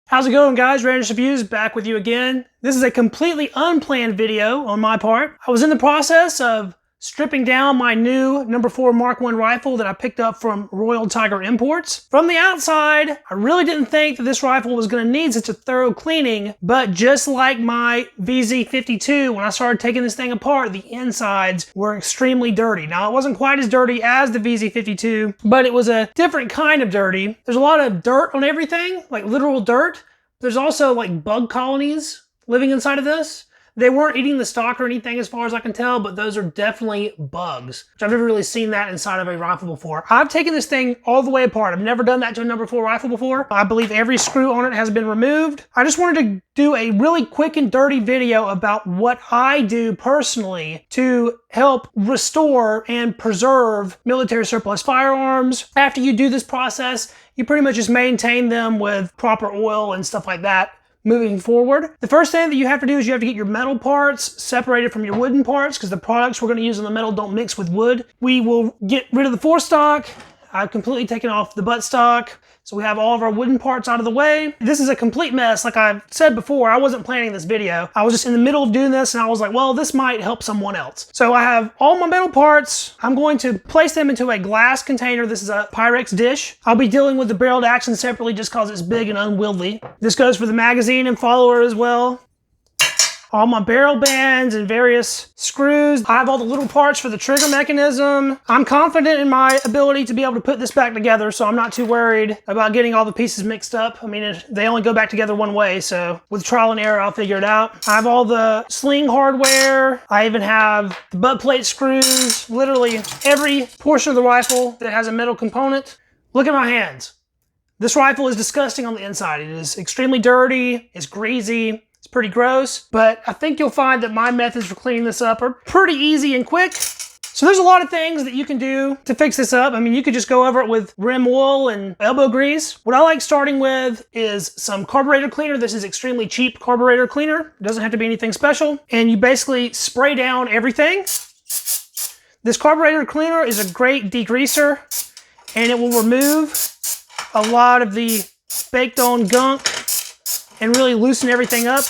How's it going, guys? Readiness Reviews back with you again. This is a completely unplanned video on my part. I was in the process of stripping down my new No.4 Mk.1 rifle that I picked up from Royal Tiger Imports. From the outside, I really didn't think that this rifle was going to need such a thorough cleaning, but just like my VZ52, when I started taking this thing apart, the insides were extremely dirty. Now, it wasn't quite as dirty as the VZ52, but it was a different kind of dirty. There's a lot of dirt on everything, like literal dirt. There's also like bug colonies living inside of this. They weren't eating the stock or anything as far as I can tell, but those are definitely bugs, which I've never really seen that inside of a rifle before. I've taken this thing all the way apart. I've never done that to a No.4 rifle before. I believe every screw on it has been removed. I just wanted to do a really quick and dirty video about what I do personally to help restore and preserve military surplus firearms. After you do this process, you pretty much just maintain them with proper oil and stuff like that. Moving forward, the first thing that you have to do is you have to get your metal parts separated from your wooden parts because the products we're going to use in the metal don't mix with wood. We will get rid of the forestock. I've completely taken off the buttstock. So we have all of our wooden parts out of the way. This is a complete mess. Like I've said before, I wasn't planning this video. I was just in the middle of doing this and I was like, well, this might help someone else. So I have all my metal parts. I'm going to place them into a glass container. This is a Pyrex dish. I'll be dealing with the barreled action separately just because it's big and unwieldy. This goes for the magazine and follower as well. All my barrel bands and various screws. I have all the little parts for the trigger mechanism. I'm confident in my ability to be able to put this back together, so I'm not too worried about getting all the pieces mixed up. I mean, they only go back together one way, so with trial and error, I'll figure it out. I have all the sling hardware. I even have the butt plate screws, literally every portion of the rifle that has a metal component. Look at my hands. This rifle is disgusting on the inside. It is extremely dirty, it's greasy. It's pretty gross, but I think you'll find that my methods for cleaning this up are pretty easy and quick. So there's a lot of things that you can do to fix this up. I mean, you could just go over it with rim oil and elbow grease. What I like starting with is some carburetor cleaner. This is extremely cheap carburetor cleaner. It doesn't have to be anything special. And you basically spray down everything. This carburetor cleaner is a great degreaser, and it will remove a lot of the baked on gunk and really loosen everything up.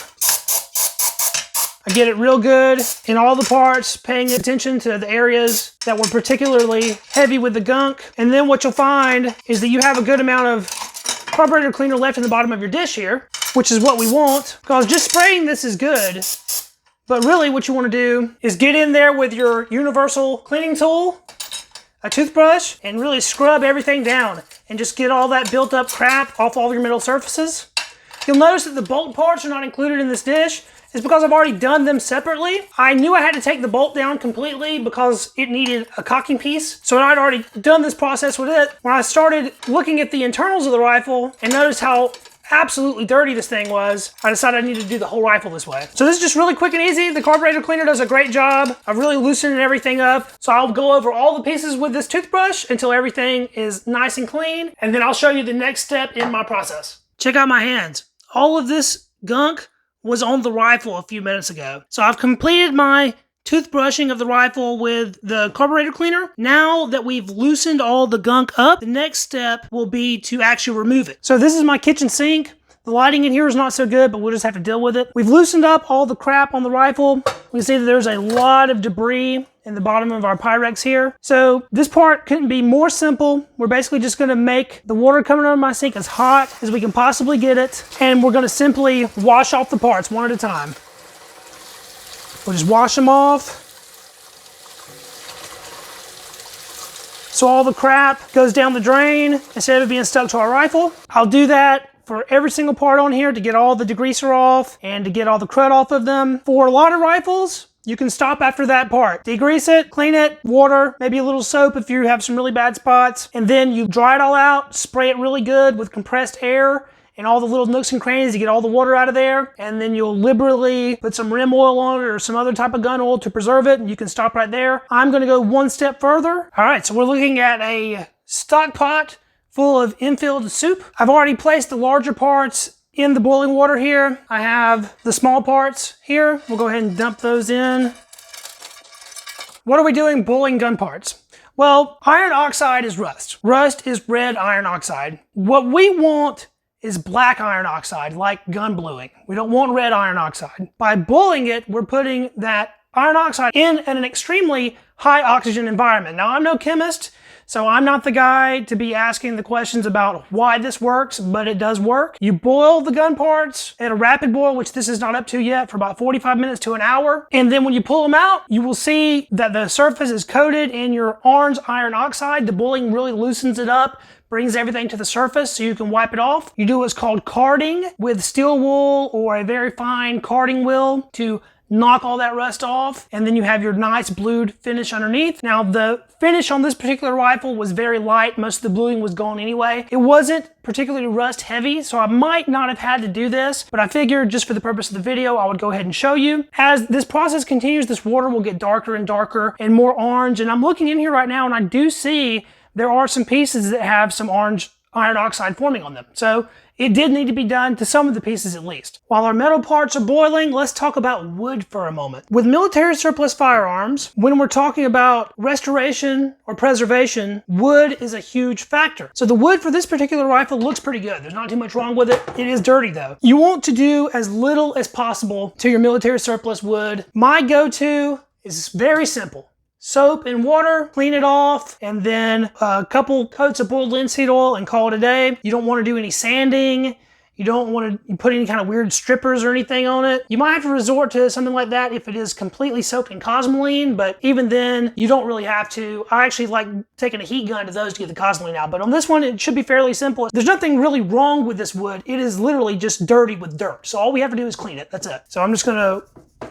I get it real good in all the parts, paying attention to the areas that were particularly heavy with the gunk. And then what you'll find is that you have a good amount of carburetor cleaner left in the bottom of your dish here, which is what we want, because just spraying this is good. But really what you want to do is get in there with your universal cleaning tool, a toothbrush, and really scrub everything down and just get all that built up crap off all your metal surfaces. You'll notice that the bolt parts are not included in this dish. It's because I've already done them separately. I knew I had to take the bolt down completely because it needed a cocking piece. So I'd already done this process with it. When I started looking at the internals of the rifle and noticed how absolutely dirty this thing was, I decided I needed to do the whole rifle this way. So this is just really quick and easy. The carburetor cleaner does a great job of really loosening everything up. So I'll go over all the pieces with this toothbrush until everything is nice and clean. And then I'll show you the next step in my process. Check out my hands. All of this gunk was on the rifle a few minutes ago. So I've completed my toothbrushing of the rifle with the carburetor cleaner. Now that we've loosened all the gunk up, the next step will be to actually remove it. So this is my kitchen sink. The lighting in here is not so good, but we'll just have to deal with it. We've loosened up all the crap on the rifle. We can see that there's a lot of debris in the bottom of our Pyrex here. So this part couldn't be more simple. We're basically just gonna make the water coming out of my sink as hot as we can possibly get it. And we're gonna simply wash off the parts one at a time. We'll just wash them off. So all the crap goes down the drain instead of being stuck to our rifle. I'll do that for every single part on here to get all the degreaser off and to get all the crud off of them. For a lot of rifles, you can stop after that part. Degrease it, clean it, water, maybe a little soap if you have some really bad spots, and then you dry it all out, spray it really good with compressed air and all the little nooks and crannies to get all the water out of there, and then you'll liberally put some rim oil on it or some other type of gun oil to preserve it, and you can stop right there. I'm gonna go one step further. All right, so we're looking at a stock pot full of Enfield soup. I've already placed the larger parts in the boiling water here. I have the small parts here. We'll go ahead and dump those in. What are we doing boiling gun parts? Well, iron oxide is rust. Rust is red iron oxide. What we want is black iron oxide, like gun bluing. We don't want red iron oxide. By bulling it, we're putting that iron oxide in an extremely high oxygen environment. Now, I'm no chemist, so I'm not the guy to be asking the questions about why this works, but it does work. You boil the gun parts at a rapid boil, which this is not up to yet, for about 45 minutes to an hour. And then when you pull them out, you will see that the surface is coated in your orange iron oxide. The boiling really loosens it up, brings everything to the surface so you can wipe it off. You do what's called carding with steel wool or a very fine carding wheel to knock all that rust off, and then you have your nice blued finish underneath. Now, the finish on this particular rifle was very light. Most of the bluing was gone anyway. It wasn't particularly rust heavy, so I might not have had to do this, but I figured just for the purpose of the video, I would go ahead and show you. As this process continues, this water will get darker and darker and more orange, and I'm looking in here right now and I do see there are some pieces that have some orange iron oxide forming on them. So it did need to be done to some of the pieces at least. While our metal parts are boiling, let's talk about wood for a moment. With military surplus firearms, when we're talking about restoration or preservation, wood is a huge factor. So the wood for this particular rifle looks pretty good. There's not too much wrong with it. It is dirty though. You want to do as little as possible to your military surplus wood. My go-to is very simple. Soap and water, clean it off, and then a couple coats of boiled linseed oil and call it a day. You don't want to do any sanding. You don't want to put any kind of weird strippers or anything on it. You might have to resort to something like that if it is completely soaked in cosmoline, but even then, you don't really have to. I actually like taking a heat gun to those to get the cosmoline out, but on this one, it should be fairly simple. There's nothing really wrong with this wood. It is literally just dirty with dirt. So all we have to do is clean it. That's it. So I'm just gonna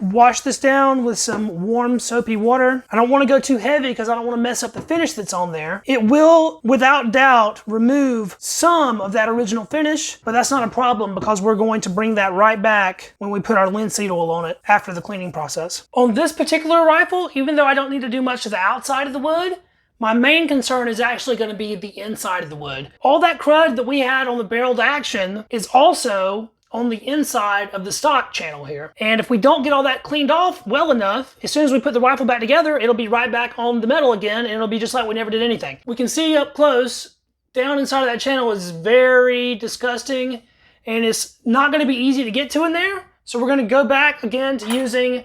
wash this down with some warm soapy water. I don't want to go too heavy because I don't want to mess up the finish that's on there. It will, without doubt, remove some of that original finish, but that's not a problem because we're going to bring that right back when we put our linseed oil on it after the cleaning process. On this particular rifle, even though I don't need to do much to the outside of the wood, my main concern is actually going to be the inside of the wood. All that crud that we had on the barreled action is also on the inside of the stock channel here. And if we don't get all that cleaned off well enough, as soon as we put the rifle back together, it'll be right back on the metal again, and it'll be just like we never did anything. We can see up close, down inside of that channel is very disgusting, and it's not going to be easy to get to in there. So we're going to go back again to using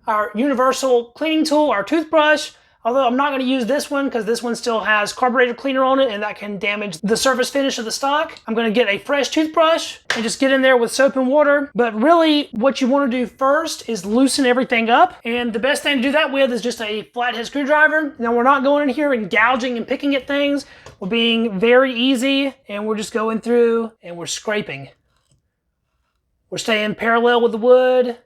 our universal cleaning tool, our toothbrush. Although I'm not going to use this one because this one still has carburetor cleaner on it and that can damage the surface finish of the stock. I'm going to get a fresh toothbrush and just get in there with soap and water. But really what you want to do first is loosen everything up. And the best thing to do that with is just a flathead screwdriver. Now we're not going in here and gouging and picking at things. We're being very easy and we're just going through and we're scraping. We're staying parallel with the wood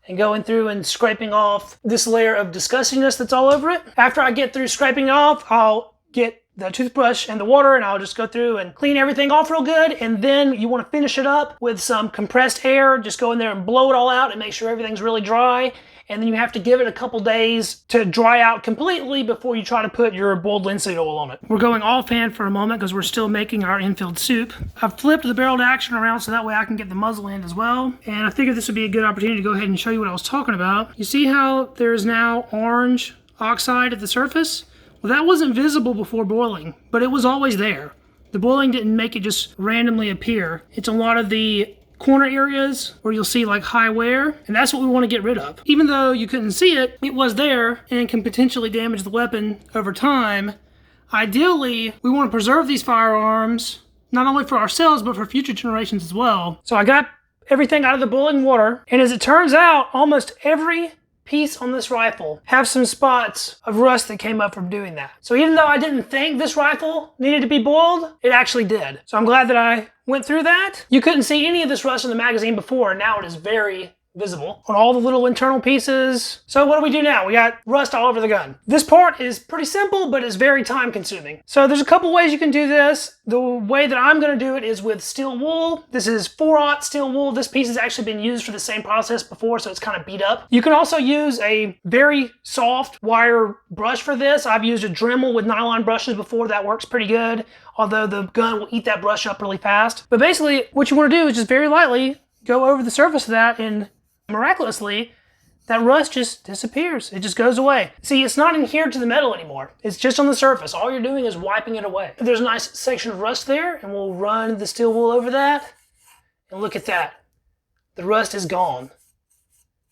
and going through and scraping off this layer of disgustingness that's all over it. After I get through scraping off, I'll get the toothbrush and the water and I'll just go through and clean everything off real good. And then you want to finish it up with some compressed air. Just go in there and blow it all out and make sure everything's really dry. And then you have to give it a couple days to dry out completely before you try to put your boiled linseed oil on it. We're going offhand for a moment because we're still making our Enfield soup. I've flipped the barreled action around so that way I can get the muzzle end as well. And I figured this would be a good opportunity to go ahead and show you what I was talking about. You see how there's now orange oxide at the surface? Well, that wasn't visible before boiling, but it was always there. The boiling didn't make it just randomly appear. It's a lot of the corner areas where you'll see like high wear, and that's what we want to get rid of. Even though you couldn't see it, it was there and can potentially damage the weapon over time. Ideally, we want to preserve these firearms, not only for ourselves, but for future generations as well. So I got everything out of the boiling water, and as it turns out, almost every piece on this rifle have some spots of rust that came up from doing that. So even though I didn't think this rifle needed to be boiled, it actually did. So I'm glad that I went through that. You couldn't see any of this rust in the magazine before, and now it is very visible on all the little internal pieces. So what do we do now? We got rust all over the gun. This part is pretty simple, but it's very time consuming. So there's a couple ways you can do this. The way that I'm going to do it is with steel wool. This is 4/0 steel wool. This piece has actually been used for the same process before, so it's kind of beat up. You can also use a very soft wire brush for this. I've used a Dremel with nylon brushes before. That works pretty good, although the gun will eat that brush up really fast. But basically what you want to do is just very lightly go over the surface of that, and miraculously, that rust just disappears. It just goes away. See, it's not adhered to the metal anymore. It's just on the surface. All you're doing is wiping it away. There's a nice section of rust there, and we'll run the steel wool over that. And look at that. The rust is gone.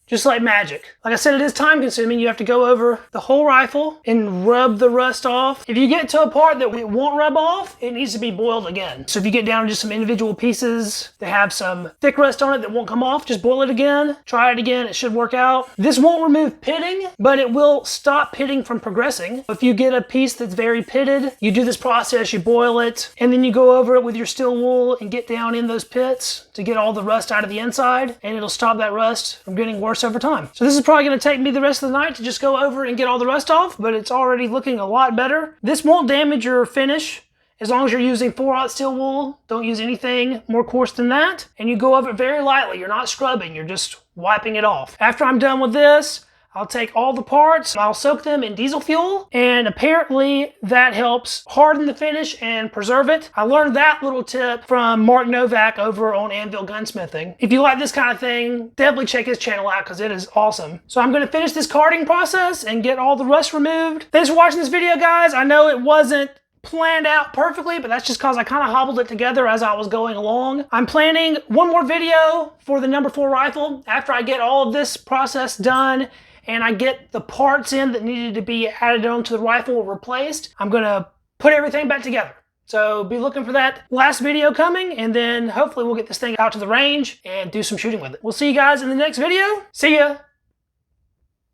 Just like magic. Like I said, it is time consuming. You have to go over the whole rifle and rub the rust off. If you get to a part that it won't rub off, it needs to be boiled again. So if you get down to just some individual pieces that have some thick rust on it that won't come off, just boil it again. Try it again. It should work out. This won't remove pitting, but it will stop pitting from progressing. If you get a piece that's very pitted, you do this process, you boil it, and then you go over it with your steel wool and get down in those pits to get all the rust out of the inside, and it'll stop that rust from getting worse over time. So this is probably going to take me the rest of the night to just go over and get all the rust off, but it's already looking a lot better. This won't damage your finish as long as you're using 4/0 steel wool. Don't use anything more coarse than that. And you go over it very lightly. You're not scrubbing, you're just wiping it off. After I'm done with this, I'll take all the parts, I'll soak them in diesel fuel, and apparently that helps harden the finish and preserve it. I learned that little tip from Mark Novak over on Anvil Gunsmithing. If you like this kind of thing, definitely check his channel out because it is awesome. So I'm going to finish this carding process and get all the rust removed. Thanks for watching this video, guys. I know it wasn't planned out perfectly, but that's just because I kind of hobbled it together as I was going along. I'm planning one more video for the No. 4 rifle after I get all of this process done and I get the parts in that needed to be added onto the rifle or replaced. I'm gonna put everything back together. So be looking for that last video coming, and then hopefully we'll get this thing out to the range and do some shooting with it. We'll see you guys in the next video. See ya.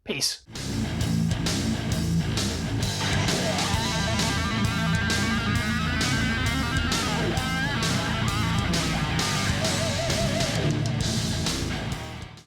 Peace.